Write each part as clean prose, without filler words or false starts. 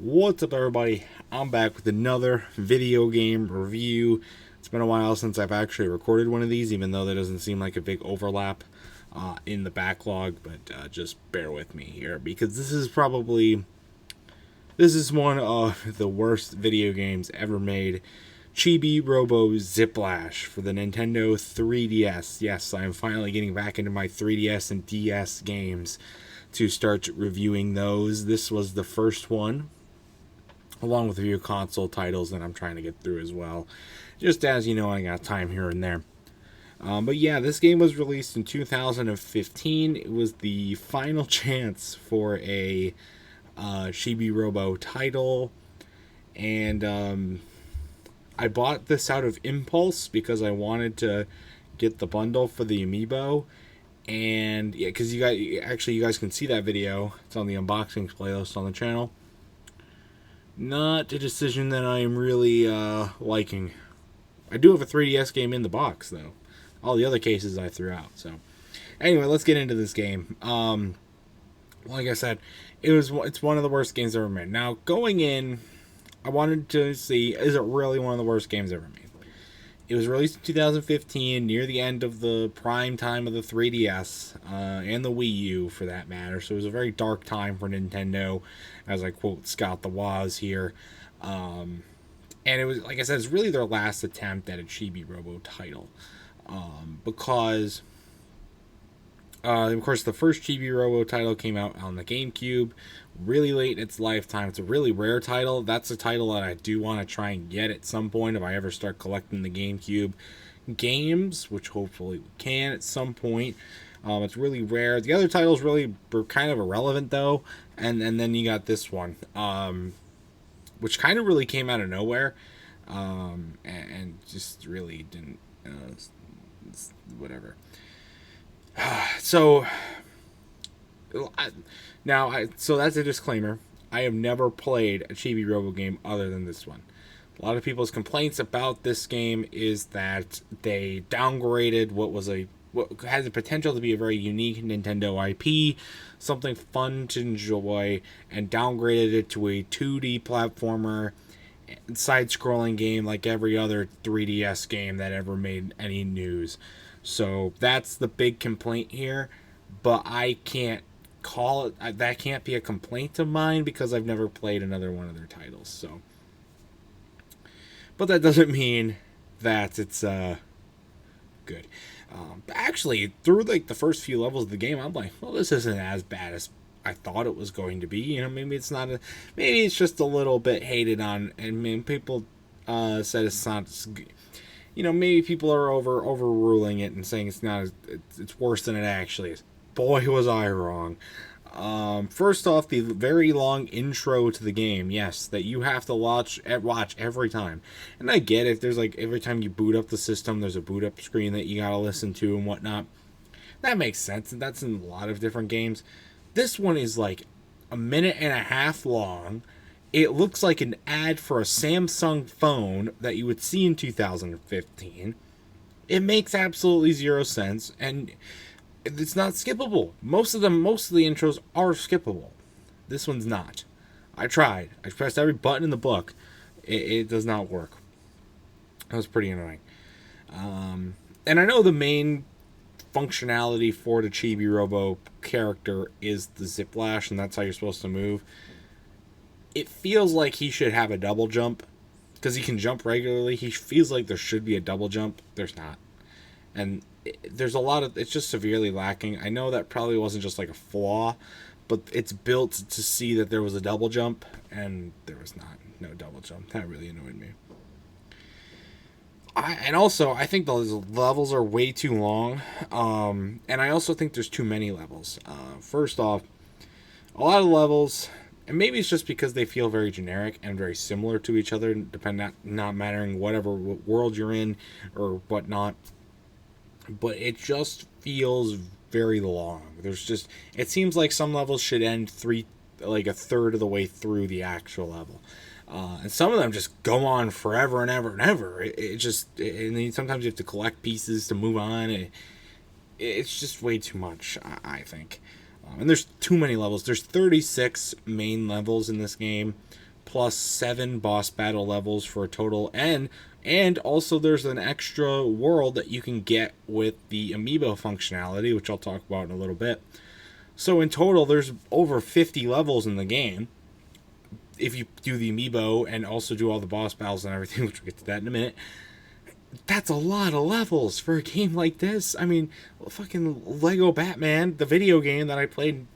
What's up, everybody? I'm back with another video game review. It's been a while since I've actually recorded one of these, even though there doesn't seem like a big overlap in the backlog, but just bear with me here, because this is one of the worst video games ever made. Chibi, Robo, Ziplash for the Nintendo 3DS. Yes, I'm finally getting back into my 3DS and DS games to start reviewing those. This was the first one, along with a few console titles that I'm trying to get through as well. Just as you know, I got time here and there. But yeah, this game was released in 2015. It was the final chance for a Chibi Robo title. And I bought this out of impulse because I wanted to get the bundle for the amiibo. And yeah, because you guys can see that video. It's on the unboxing playlist on the channel. Not a decision that I am really liking. I do have a 3DS game in the box, though. All the other cases I threw out. So, anyway, let's get into this game. Like I said, it's one of the worst games ever made. Now, going in, I wanted to see, is it really one of the worst games ever made? It was released in 2015, near the end of the prime time of the 3DS, and the Wii U, for that matter. So it was a very dark time for Nintendo, as I quote Scott the Woz here. And it was, like I said, it's really their last attempt at a Chibi Robo title. Because, of course, the first Chibi Robo title came out on the GameCube, really late in its lifetime. It's a really rare title. That's a title that I do want to try and get at some point if I ever start collecting the GameCube games, which hopefully we can at some point. It's really rare. The other titles really were kind of irrelevant, though, and then you got this one, which kind of really came out of nowhere, and just really didn't, whatever. So that's a disclaimer. I have never played a Chibi Robo game other than this one. A lot of people's complaints about this game is that they downgraded what has the potential to be a very unique Nintendo IP, something fun to enjoy, and downgraded it to a 2D platformer, side-scrolling game like every other 3DS game that ever made any news. So that's the big complaint here, but I can't call it, that can't be a complaint of mine because I've never played another one of their titles. So, but that doesn't mean that it's good. Actually, through like the first few levels of the game, I'm like, well, this isn't as bad as I thought it was going to be. You know, maybe it's just a little bit hated on, and I mean, people said it's not. You know, maybe people are overruling it and saying it's worse than it actually is. Boy, was I wrong. First off, the very long intro to the game, yes, that you have to watch every time. And I get it, there's like, every time you boot up the system, there's a boot up screen that you gotta listen to and whatnot. That makes sense, and that's in a lot of different games. This one is like a minute and a half long. It looks like an ad for a Samsung phone that you would see in 2015. It makes absolutely zero sense, and it's not skippable. Most of the intros are skippable. This one's not. I tried. I pressed every button in the book. It does not work. That was pretty annoying. And I know the main functionality for the Chibi Robo character is the Ziplash, and that's how you're supposed to move. It feels like he should have a double jump, because he can jump regularly. He feels like there should be a double jump. There's not. And there's a lot of, it's just severely lacking. I know that probably wasn't just like a flaw, but it's built to see that there was a double jump, and there was no double jump. That really annoyed me. And also, I think those levels are way too long, and I also think there's too many levels. First off, a lot of levels, and maybe it's just because they feel very generic and very similar to each other, not mattering whatever world you're in or whatnot. But it just feels very long. It seems like some levels should end like a third of the way through the actual level. And some of them just go on forever and ever and ever. And then sometimes you have to collect pieces to move on. It's just way too much, I think. And there's too many levels. There's 36 main levels in this game. plus 7 boss battle levels for a total, and also there's an extra world that you can get with the amiibo functionality, which I'll talk about in a little bit. So in total, there's over 50 levels in the game if you do the amiibo and also do all the boss battles and everything, which we'll get to that in a minute. That's a lot of levels for a game like this. I mean, fucking Lego Batman, the video game that I played,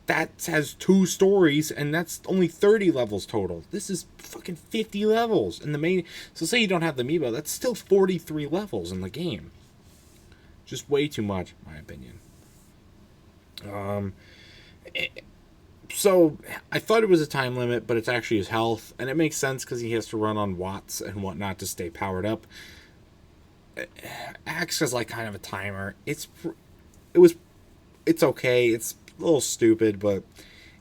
that has 2 stories, and that's only 30 levels total. This is fucking 50 levels in the main. So say you don't have the amiibo, that's still 43 levels in the game. Just way too much, in my opinion. So I thought it was a time limit, but it's actually his health, and it makes sense because he has to run on watts and whatnot to stay powered up. It acts as like kind of a timer. It's okay. It's a little stupid, but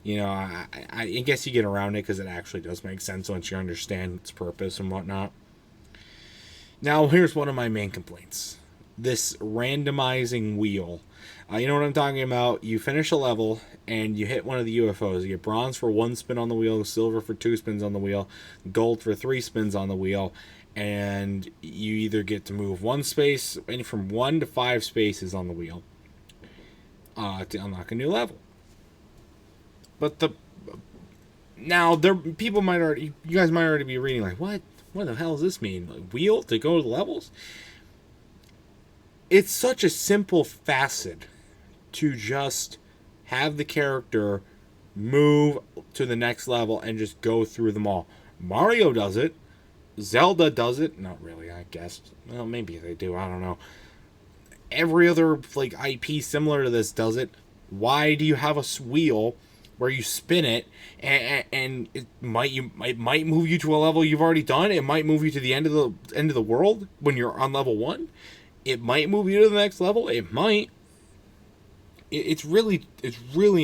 you know, I guess you get around it because it actually does make sense once you understand its purpose and whatnot. Now here's one of my main complaints: this randomizing wheel. You know what I'm talking about? You finish a level and you hit one of the UFOs. You get bronze for 1 spin on the wheel, silver for 2 spins on the wheel, gold for 3 spins on the wheel, and you either get to move 1 space, any from 1 to 5 spaces on the wheel, to unlock a new level. But now there, you guys might already be reading like, what the hell does this mean? Like, wheel to go to the levels? It's such a simple facet to just have the character move to the next level and just go through them all. Mario does it. Zelda does it. Not really, I guess. Well, maybe they do. I don't know. Every other like IP similar to this does it. Why do you have a wheel where you spin it and it might move you to a level you've already done? It might move you to the end of the world when you're on level 1. It might move you to the next level. It might. It's really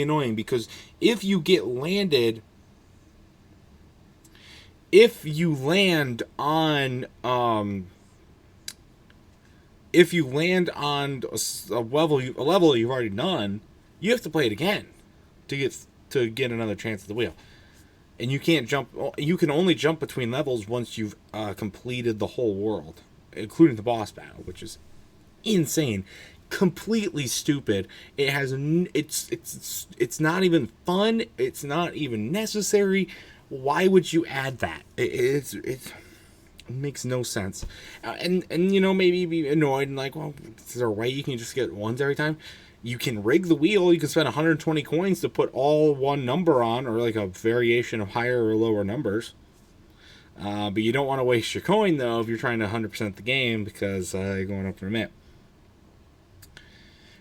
annoying because if you land on a level you've already done, you have to play it again to get another chance at the wheel. And you can't jump. You can only jump between levels once you've completed the whole world, including the boss battle, which is insane, completely stupid. It's not even fun. It's not even necessary. Why would you add that? It makes no sense. And you know, maybe be annoyed and like, well, is there a way you can just get ones every time? You can rig the wheel. You can spend 120 coins to put all one number on, or like a variation of higher or lower numbers. But you don't want to waste your coin though if you're trying to 100% the game, because you're going up in a minute.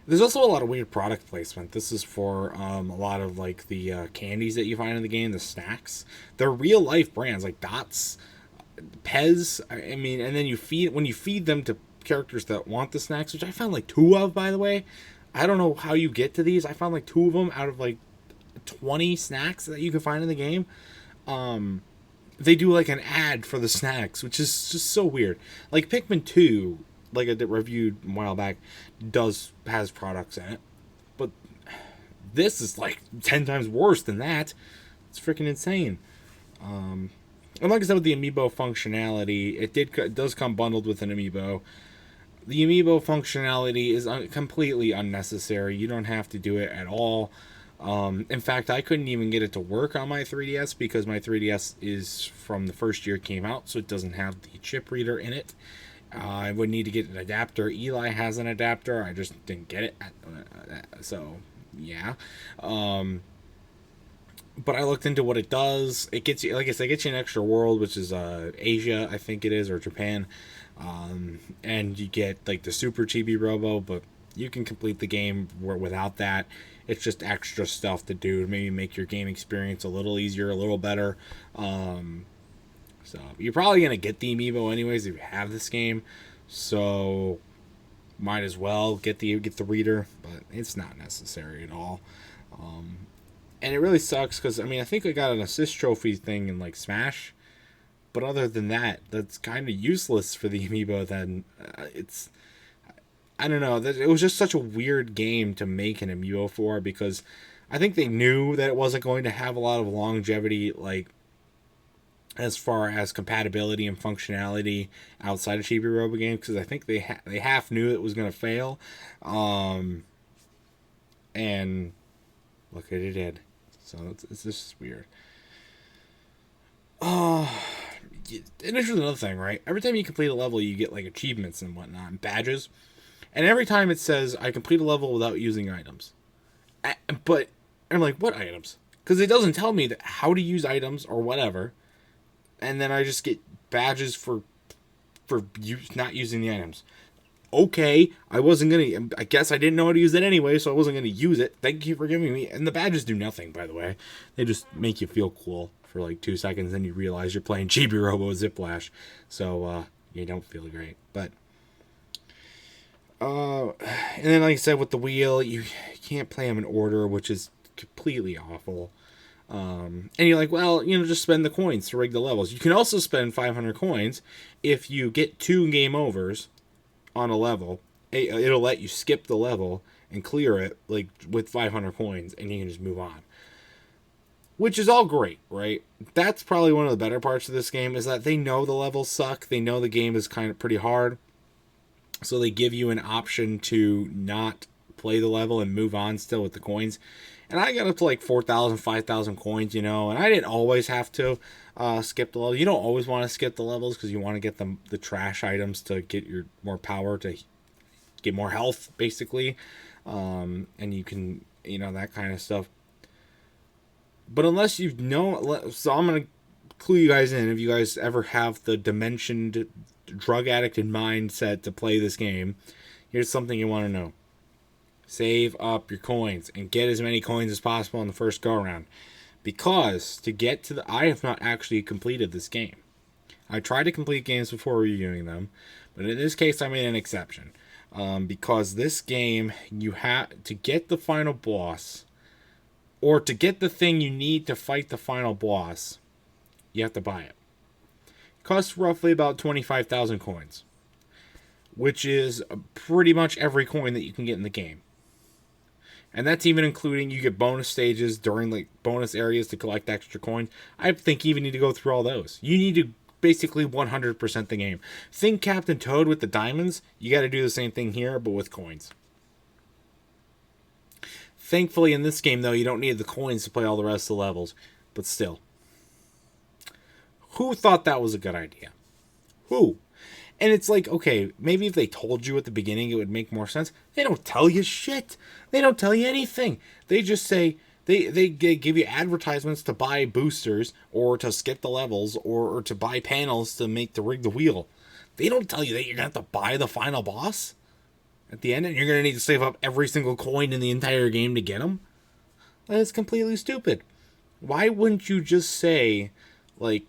There's also a lot of weird product placement. This is for a lot of like the candies that you find in the game, the snacks. They're real life brands like Dots, Pez. I mean, and then when you feed them to characters that want the snacks, which I found like 2 of, by the way. I don't know how you get to these. I found like 2 of them out of like 20 snacks that you can find in the game. They do like an ad for the snacks, which is just so weird. Like Pikmin 2, like I reviewed a while back, has products in it, but this is like 10 times worse than that. It's freaking insane. And like I said, with the amiibo functionality, it does come bundled with an amiibo. The amiibo functionality is completely unnecessary. You don't have to do it at all. In fact, I couldn't even get it to work on my 3DS because my 3DS is from the first year it came out, so it doesn't have the chip reader in it. I would need to get an adapter. Eli has an adapter. I just didn't get it. So, yeah. But I looked into what it does. It gets you, like I said, it gets you an extra world, which is Asia, I think it is, or Japan. And you get like the Super Chibi Robo, but you can complete the game without that. It's just extra stuff to do to maybe make your game experience a little easier, a little better. So you're probably gonna get the amiibo anyways if you have this game. So might as well get the reader, but it's not necessary at all. And it really sucks because I mean I think I got an assist trophy thing in like Smash. But other than that, that's kind of useless for the amiibo. Then I don't know. It was just such a weird game to make an amiibo for because I think they knew that it wasn't going to have a lot of longevity, like as far as compatibility and functionality outside of Chibi Robo games, because I think they half knew it was going to fail, and look at it did. So it's just weird. And there's another thing, right? Every time you complete a level, you get like achievements and whatnot, and badges, and every time it says I complete a level without using items, but I'm like, what items? Because it doesn't tell me that how to use items or whatever. And then I just get badges for not using the items. Okay, I guess I didn't know how to use it anyway, so I wasn't gonna use it. Thank you for giving me. And the badges do nothing, by the way. They just make you feel cool for like 2 seconds, and you realize you're playing Chibi Robo with Ziplash. So you don't feel great. But and then like I said, with the wheel, you can't play them in order, which is completely awful. And you're like, well, just spend the coins to rig the levels. You can also spend 500 coins if you get 2 game overs on a level. It'll let you skip the level and clear it like with 500 coins, and you can just move on. Which is all great, right? That's probably one of the better parts of this game, is that they know the levels suck. They know the game is kind of pretty hard. So they give you an option to not play the level and move on still with the coins. And I got up to like 4,000, 5,000 coins, and I didn't always have to skip the level. You don't always want to skip the levels because you want to get the trash items to get your more power, to get more health, basically. And you can, that kind of stuff. But unless so I'm going to clue you guys in. If you guys ever have the dimensioned drug addict in mindset to play this game, here's something you want to know. Save up your coins and get as many coins as possible on the first go around, because to get to I have not actually completed this game. I tried to complete games before reviewing them, but in this case I made an exception, because this game, you have to get the final boss, or to get the thing you need to fight the final boss, you have to buy it. It costs roughly about 25,000 coins, which is pretty much every coin that you can get in the game. And that's even including, you get bonus stages during like bonus areas to collect extra coins. I think you even need to go through all those. You need to basically 100% the game. Think Captain Toad with the diamonds. You got to do the same thing here, but with coins. Thankfully in this game though, you don't need the coins to play all the rest of the levels. But still. Who thought that was a good idea? Who? And it's like, okay, maybe if they told you at the beginning, it would make more sense. They don't tell you shit. They don't tell you anything. They just say, they give you advertisements to buy boosters, or to skip the levels, or to buy panels to rig the wheel. They don't tell you that you're going to have to buy the final boss at the end, and you're going to need to save up every single coin in the entire game to get them. That is completely stupid. Why wouldn't you just say, like,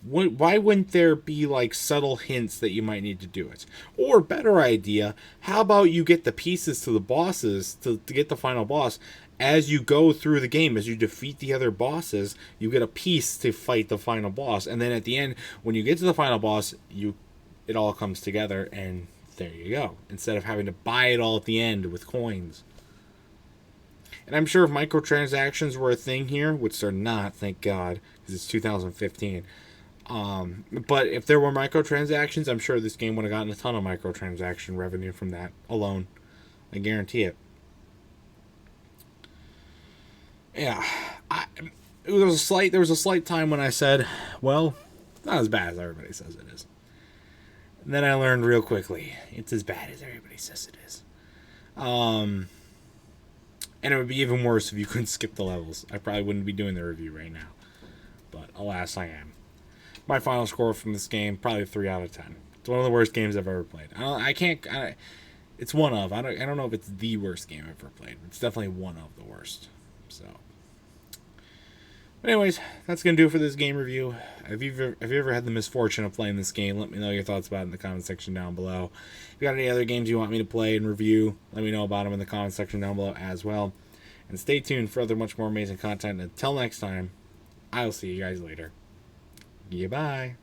why wouldn't there be like subtle hints that you might need to do it? Or better idea, how about you get the pieces to the bosses to get the final boss as you go through the game, as you defeat the other bosses, you get a piece to fight the final boss, and then at the end, when you get to the final boss, it all comes together, and there you go. Instead of having to buy it all at the end with coins. And I'm sure if microtransactions were a thing here, which they're not, thank God, because it's 2015. But if there were microtransactions, I'm sure this game would have gotten a ton of microtransaction revenue from that alone. I guarantee it. Yeah, there was a slight time when I said, well, not as bad as everybody says it is. And then I learned real quickly, it's as bad as everybody says it is. And it would be even worse if you couldn't skip the levels. I probably wouldn't be doing the review right now. But alas, I am. My final score from this game, probably 3 out of 10. It's one of the worst games I've ever played. It's one of. I don't know if it's the worst game I've ever played. It's definitely one of the worst. So, but anyways, that's gonna do it for this game review. Have you ever had the misfortune of playing this game? Let me know your thoughts about it in the comment section down below. If you got any other games you want me to play and review, let me know about them in the comment section down below as well. And stay tuned for other much more amazing content. Until next time, I'll see you guys later. Goodbye.